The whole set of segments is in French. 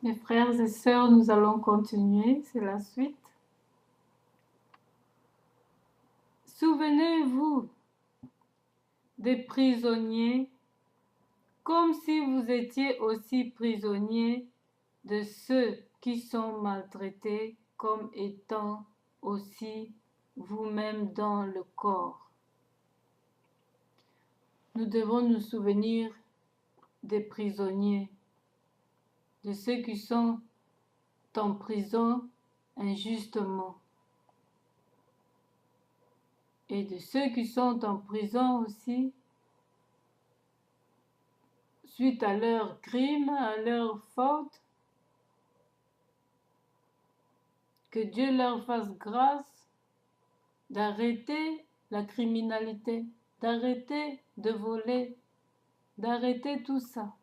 Mes frères et sœurs, nous allons continuer, c'est la suite. Souvenez-vous des prisonniers comme si vous étiez aussi prisonniers de ceux qui sont maltraités comme étant aussi vous-même dans le corps. Nous devons nous souvenir des prisonniers, de ceux qui sont en prison injustement et de ceux qui sont en prison aussi suite à leurs crimes, à leurs fautes. Que Dieu leur fasse grâce d'arrêter la criminalité, d'arrêter de voler, d'arrêter tout ça.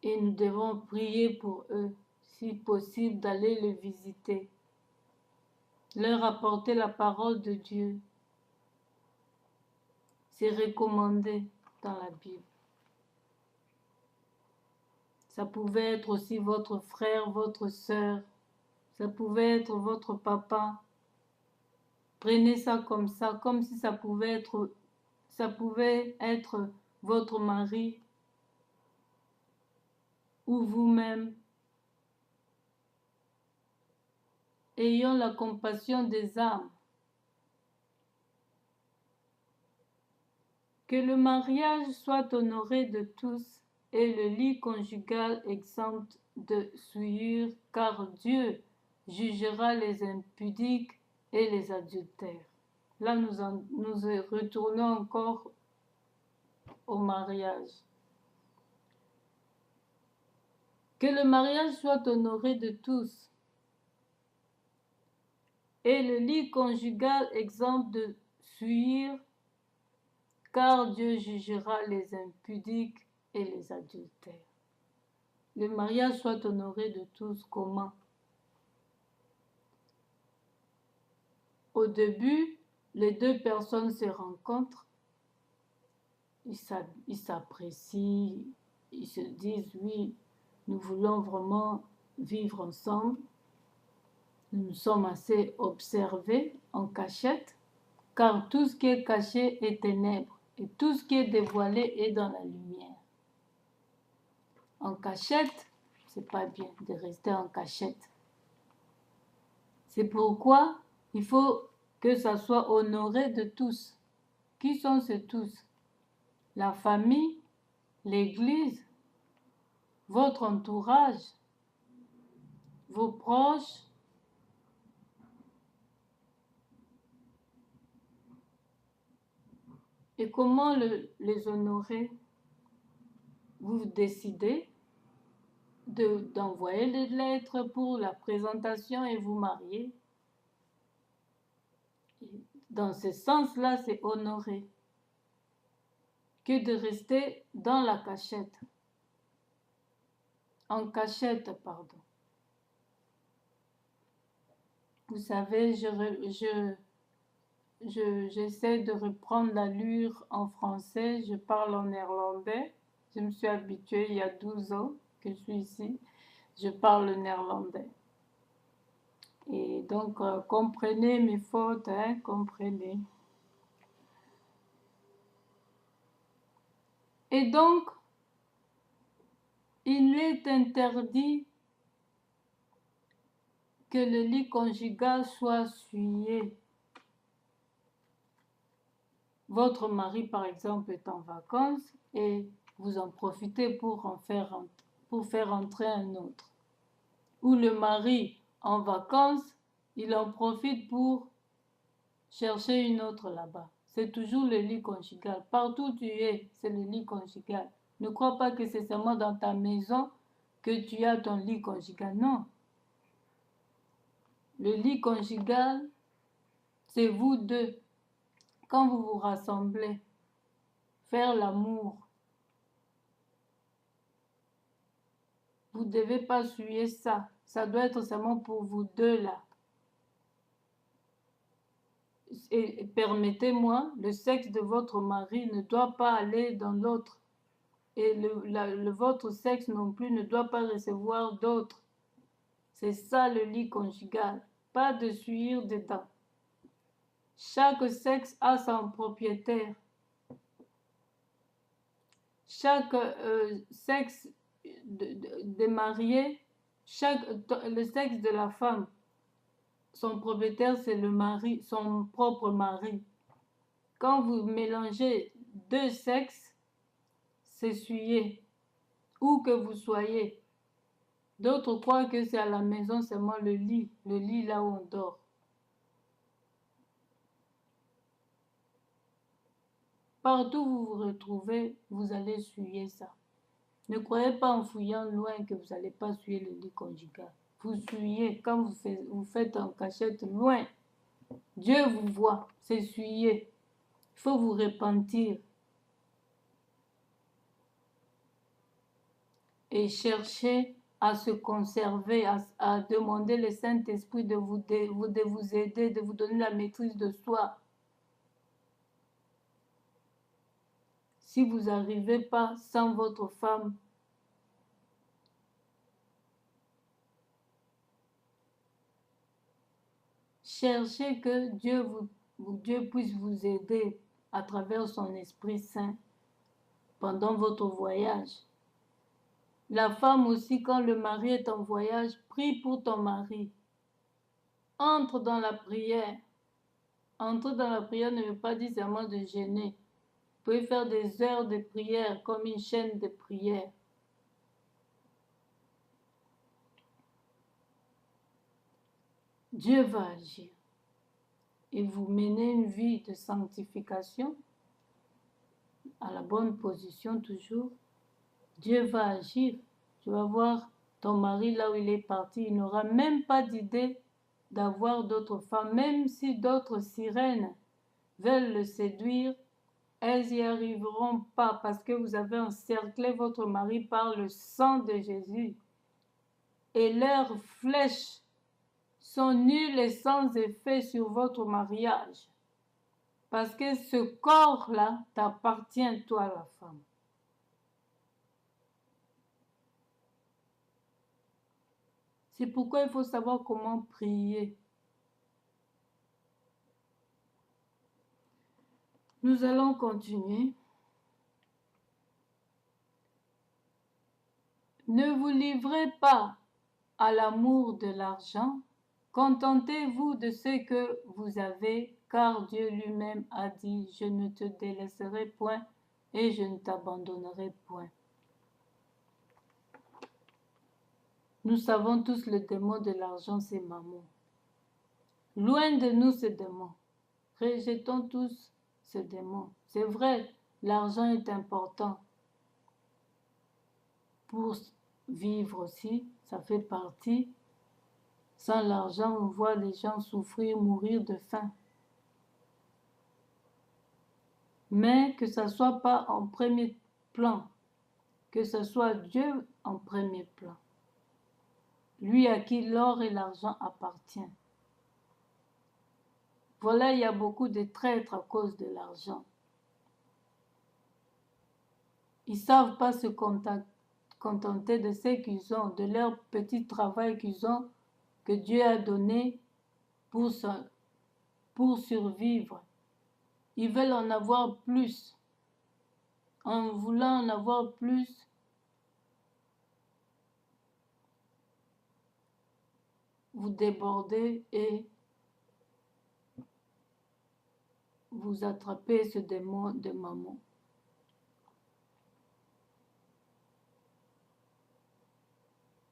Et nous devons prier pour eux, si possible, d'aller les visiter, leur apporter la parole de Dieu. C'est recommandé dans la Bible. Ça pouvait être aussi votre frère, votre sœur, ça pouvait être votre papa. Prenez ça, comme si ça pouvait être votre mari ou vous-même. Ayons la compassion des âmes. Que le mariage soit honoré de tous et le lit conjugal exempt de souillure, car Dieu jugera les impudiques et les adultères. Là, nous retournons encore au mariage. Que le mariage soit honoré de tous et le lit conjugal exempt de souillure, car Dieu jugera les impudiques et les adultères. Le mariage soit honoré de tous. Comment? Au début, les deux personnes se rencontrent, ils s'apprécient, ils se disent oui, nous voulons vraiment vivre ensemble. Nous sommes assez observés en cachette, car tout ce qui est caché est ténèbres et tout ce qui est dévoilé est dans la lumière. En cachette, c'est pas bien de rester en cachette. C'est pourquoi il faut que ça soit honoré de tous. Qui sont ces tous? La famille, l'église, votre entourage, vos proches. Et comment les honorer? Vous décidez d'envoyer des lettres pour la présentation et vous marier. Dans ce sens-là, c'est honorer. Que de rester dans la cachette. En cachette, pardon. Vous savez, j'essaie de reprendre l'allure en français. Je parle en néerlandais. Je me suis habituée il y a 12 ans que je suis ici. Je parle le néerlandais. Et donc, comprenez mes fautes, hein, comprenez. Et donc, il est interdit que le lit conjugal soit souillé. Votre mari, par exemple, est en vacances et vous en profitez pour faire entrer un autre. Ou le mari, en vacances, il en profite pour chercher une autre là-bas. C'est toujours le lit conjugal. Partout où tu es, c'est le lit conjugal. Ne crois pas que c'est seulement dans ta maison que tu as ton lit conjugal. Non. Le lit conjugal, c'est vous deux. Quand vous vous rassemblez, faire l'amour. Vous ne devez pas souiller ça. Ça doit être seulement pour vous deux là. et permettez-moi, le sexe de votre mari ne doit pas aller dans l'autre. Et votre sexe non plus ne doit pas recevoir d'autres. C'est ça le lit conjugal. Pas de suivre dedans. Chaque sexe a son propriétaire. Chaque sexe de marié, le sexe de la femme, son propriétaire, c'est le mari, son propre mari. Quand vous mélangez deux sexes, s'essuyer, où que vous soyez. D'autres croient que c'est à la maison seulement le lit là où on dort. Partout où vous vous retrouvez, vous allez essuyer ça. Ne croyez pas en fouillant loin que vous n'allez pas essuyer le lit conjugal. Vous essuyez quand vous faites en cachette loin. Dieu vous voit, c'est essuyer. Il faut vous repentir. Et chercher à se conserver, à demander le Saint-Esprit de vous aider, de vous donner la maîtrise de soi. Si vous n'arrivez pas sans votre femme, cherchez que Dieu puisse vous aider à travers son Esprit Saint pendant votre voyage. La femme aussi, quand le mari est en voyage, prie pour ton mari. Entre dans la prière. Entrer dans la prière ne veut pas dire seulement de gêner. Vous pouvez faire des heures de prière comme une chaîne de prière. Dieu va agir et vous mener une vie de sanctification à la bonne position toujours. Dieu va agir. Tu vas voir ton mari là où il est parti, il n'aura même pas d'idée d'avoir d'autres femmes, même si d'autres sirènes veulent le séduire, elles n'y arriveront pas parce que vous avez encerclé votre mari par le sang de Jésus. Et leurs flèches sont nulles et sans effet sur votre mariage. Parce que ce corps-là t'appartient, toi, la femme. C'est pourquoi il faut savoir comment prier. Nous allons continuer. Ne vous livrez pas à l'amour de l'argent. Contentez-vous de ce que vous avez, car Dieu lui-même a dit, je ne te délaisserai point et je ne t'abandonnerai point. Nous savons tous le démon de l'argent, c'est Mammon. Loin de nous ce démon. Rejetons tous ce démon. C'est vrai, l'argent est important pour vivre aussi, ça fait partie. Sans l'argent, on voit les gens souffrir, mourir de faim. Mais que ça ne soit pas en premier plan, que ce soit Dieu en premier plan. Lui à qui l'or et l'argent appartiennent. Voilà, il y a beaucoup de traîtres à cause de l'argent. Ils ne savent pas se contenter de ce qu'ils ont, de leur petit travail qu'ils ont, que Dieu a donné pour survivre. Ils veulent en avoir plus. En voulant en avoir plus, vous débordez et vous attrapez ce démon de Mammon.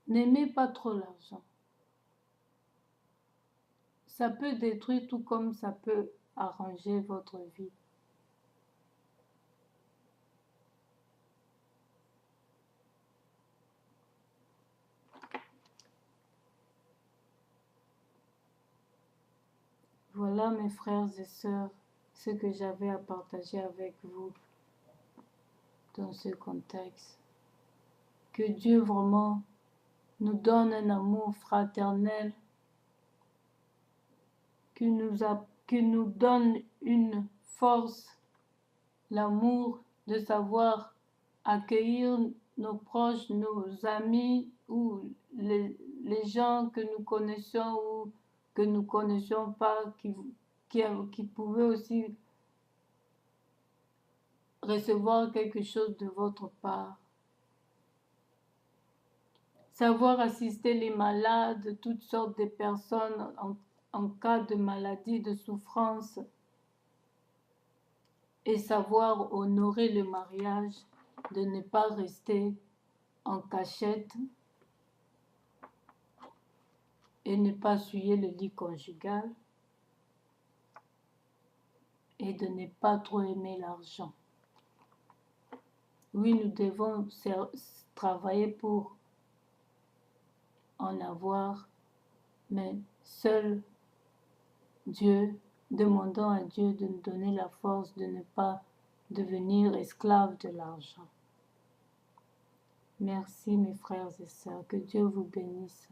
N'aimez pas trop l'argent. Ça peut détruire tout comme ça peut arranger votre vie. Voilà mes frères et sœurs, ce que j'avais à partager avec vous dans ce contexte. Que Dieu vraiment nous donne un amour fraternel, qu'il qui nous donne une force, l'amour de savoir accueillir nos proches, nos amis ou les gens que nous connaissons ou que nous ne connaissions pas, qui pouvaient aussi recevoir quelque chose de votre part. Savoir assister les malades, toutes sortes de personnes en cas de maladie, de souffrance, et savoir honorer le mariage, de ne pas rester en cachette et ne pas souiller le lit conjugal et de ne pas trop aimer l'argent. Oui, nous devons travailler pour en avoir, mais seul Dieu, demandons à Dieu de nous donner la force de ne pas devenir esclaves de l'argent. Merci mes frères et sœurs, que Dieu vous bénisse.